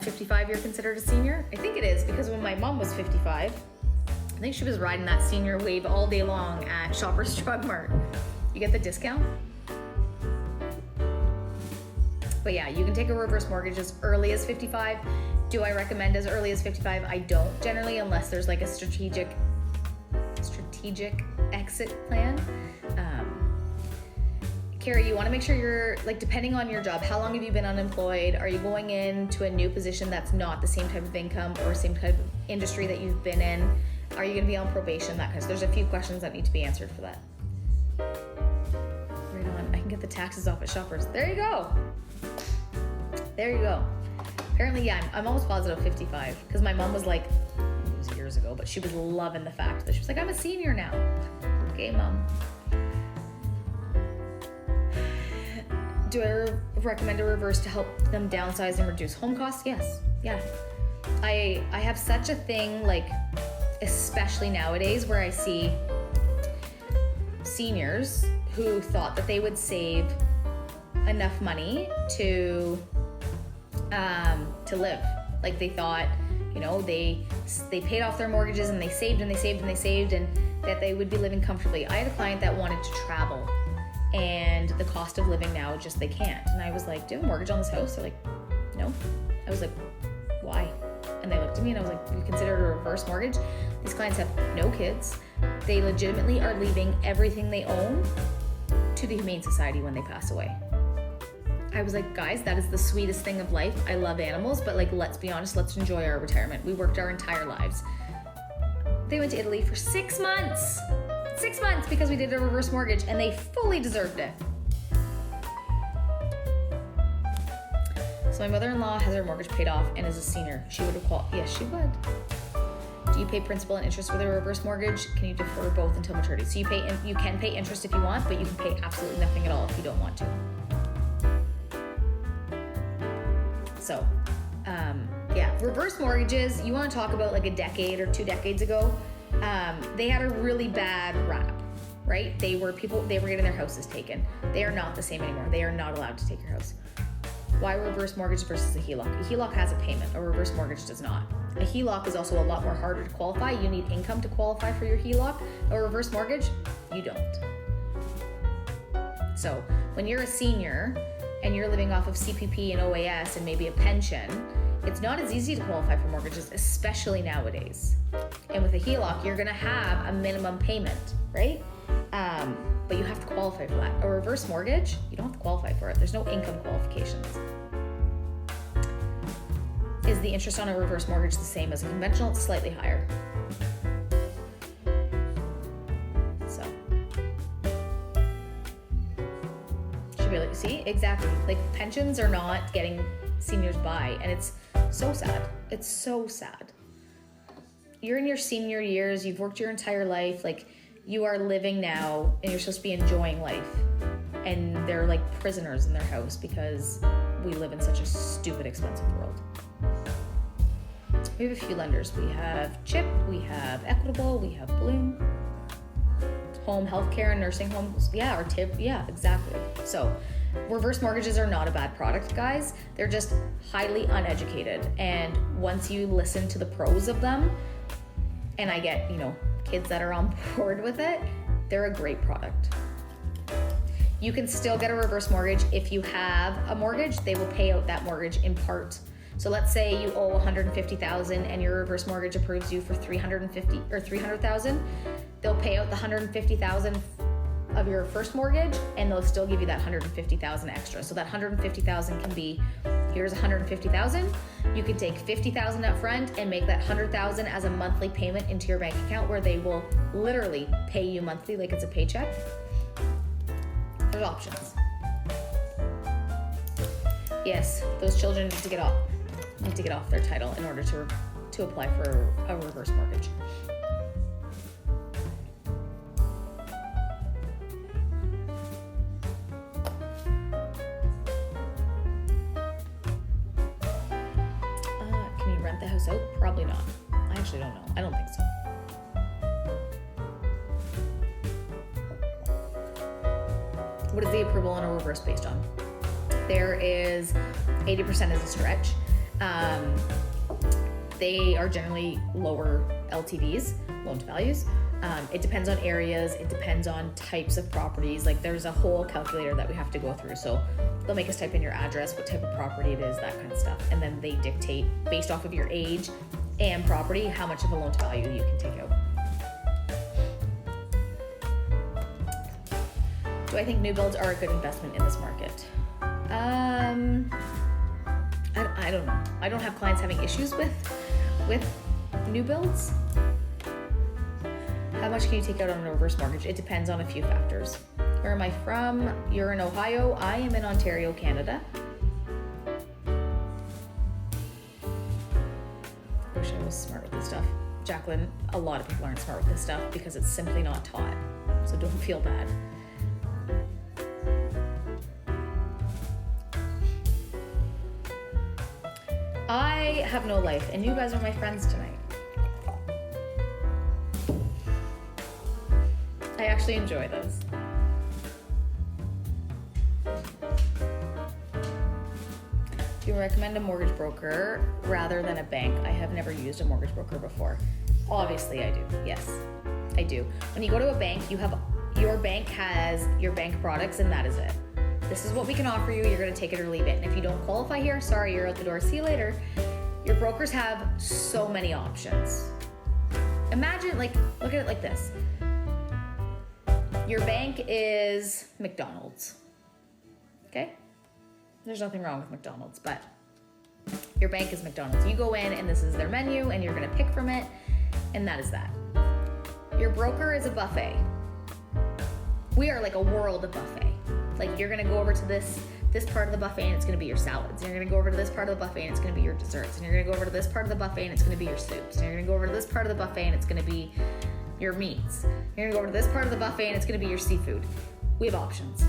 55 you're considered a senior? I think it is, because when my mom was 55, I think she was riding that senior wave all day long at Shoppers Drug Mart. You get the discount? But yeah, you can take a reverse mortgage as early as 55. Do I recommend as early as 55? I don't generally, unless there's like a strategic exit plan. Carrie, you want to make sure you're, like, depending on your job, how long have you been unemployed? Are you going into a new position that's not the same type of income or same type of industry that you've been in? Are you going to be on probation? That, because there's a few questions that need to be answered for that. Right on. I can get the taxes off at Shoppers. There you go. There you go. Apparently, yeah, I'm almost positive 55, because my mom was like, it was years ago, but she was loving the fact that she was like, I'm a senior now. Okay, Mom. Do I recommend a reverse to help them downsize and reduce home costs? Yes. Yeah. I have such a thing, like, especially nowadays, where I see seniors who thought that they would save enough money to live. Like, they thought, you know, they paid off their mortgages and they saved and they saved and they saved, and that they would be living comfortably. I had a client that wanted to travel, and the cost of living now, just they can't. And I was like, do you have a mortgage on this house? They're like, no. I was like, why? And they looked at me and I was like, you consider it a reverse mortgage? These clients have no kids. They legitimately are leaving everything they own to the Humane Society when they pass away. I was like, guys, that is the sweetest thing of life. I love animals, but, like, let's be honest, let's enjoy our retirement. We worked our entire lives. They went to Italy for 6 months. 6 months, because we did a reverse mortgage, and they fully deserved it. So my mother-in-law has her mortgage paid off and is a senior. She would have qualified. Yes, she would. Do you pay principal and interest with a reverse mortgage? Can you defer both until maturity? So you can pay interest if you want, but you can pay absolutely nothing at all if you don't want to. So, yeah, reverse mortgages, you want to talk about like a decade or 2 decades ago, they had a really bad rap, right? They were getting their houses taken. They are not the same anymore. They are not allowed to take your house. Why reverse mortgage versus a HELOC? A HELOC has a payment, a reverse mortgage does not. A HELOC is also a lot more harder to qualify. You need income to qualify for your HELOC. A reverse mortgage, you don't. So when you're a senior and you're living off of CPP and OAS and maybe a pension, it's not as easy to qualify for mortgages, especially nowadays. And with a HELOC, you're gonna have a minimum payment, right? But you have to qualify for that. A reverse mortgage, you don't have to qualify for it. There's no income qualifications. Is the interest on a reverse mortgage the same as a conventional? It's slightly higher. So, should be like, see, exactly. Like, pensions are not getting seniors by, and it's so sad. It's so sad. You're in your senior years, you've worked your entire life, like, you are living now and you're supposed to be enjoying life, and they're like prisoners in their house because we live in such a stupid, expensive world. We have a few lenders. We have CHIP, we have Equitable, we have Bloom, home healthcare and nursing homes. Yeah, or TIP. Yeah, exactly. So reverse mortgages are not a bad product, guys. They're just highly uneducated. And once you listen to the pros of them, and I get, you know, kids that are on board with it, they're a great product. You can still get a reverse mortgage if you have a mortgage. They will pay out that mortgage in part. So let's say you owe $150,000 and your reverse mortgage approves you for $350,000 or $300,000. They'll pay out the $150,000 of your first mortgage, and they'll still give you that $150,000 extra. So that $150,000 can be, here's $150,000. You can take $50,000 up front and make that $100,000 as a monthly payment into your bank account, where they will literally pay you monthly like it's a paycheck. There's options. Yes, those children need to get off their title in order to apply for a reverse mortgage. Can you rent the house out? Probably not. I actually don't know. I don't think so. What is the approval on a reverse based on? There is 80% is a stretch. They are generally lower LTVs, loan to values. It depends on areas, it depends on types of properties. Like there's a whole calculator that we have to go through. So they'll make us type in your address, what type of property it is, that kind of stuff. And then they dictate based off of your age and property, how much of a loan to value you can take out. Do I think new builds are a good investment in this market? I don't know. I don't have clients having issues with new builds. How much can you take out on a reverse mortgage? It depends on a few factors. Where am I from? You're in Ohio. I am in Ontario, Canada. I wish I was smart with this stuff. Jacqueline, a lot of people aren't smart with this stuff because it's simply not taught. So don't feel bad. I have no life, and you guys are my friends tonight. I actually enjoy this. Do you recommend a mortgage broker rather than a bank? I have never used a mortgage broker before. Obviously I do, yes, I do. When you go to a bank, your bank has your bank products and that is it. This is what we can offer you, you're gonna take it or leave it. And if you don't qualify here, sorry, you're out the door, see you later. Your brokers have so many options. Imagine, look at it like this. Your bank is McDonald's, okay? There's nothing wrong with McDonald's, but your bank is McDonald's. You go in and this is their menu and you're gonna pick from it, and that is that. Your broker is a buffet. We are like a world of buffet. Like you're gonna go over to this part of the buffet and it's gonna be your salads. And you're gonna go over to this part of the buffet and it's gonna be your desserts. And you're gonna go over to this part of the buffet and it's gonna be your soups. And you're gonna go over to this part of the buffet and it's gonna be your meats. You're gonna go over to this part of the buffet and it's gonna be your seafood. We have options.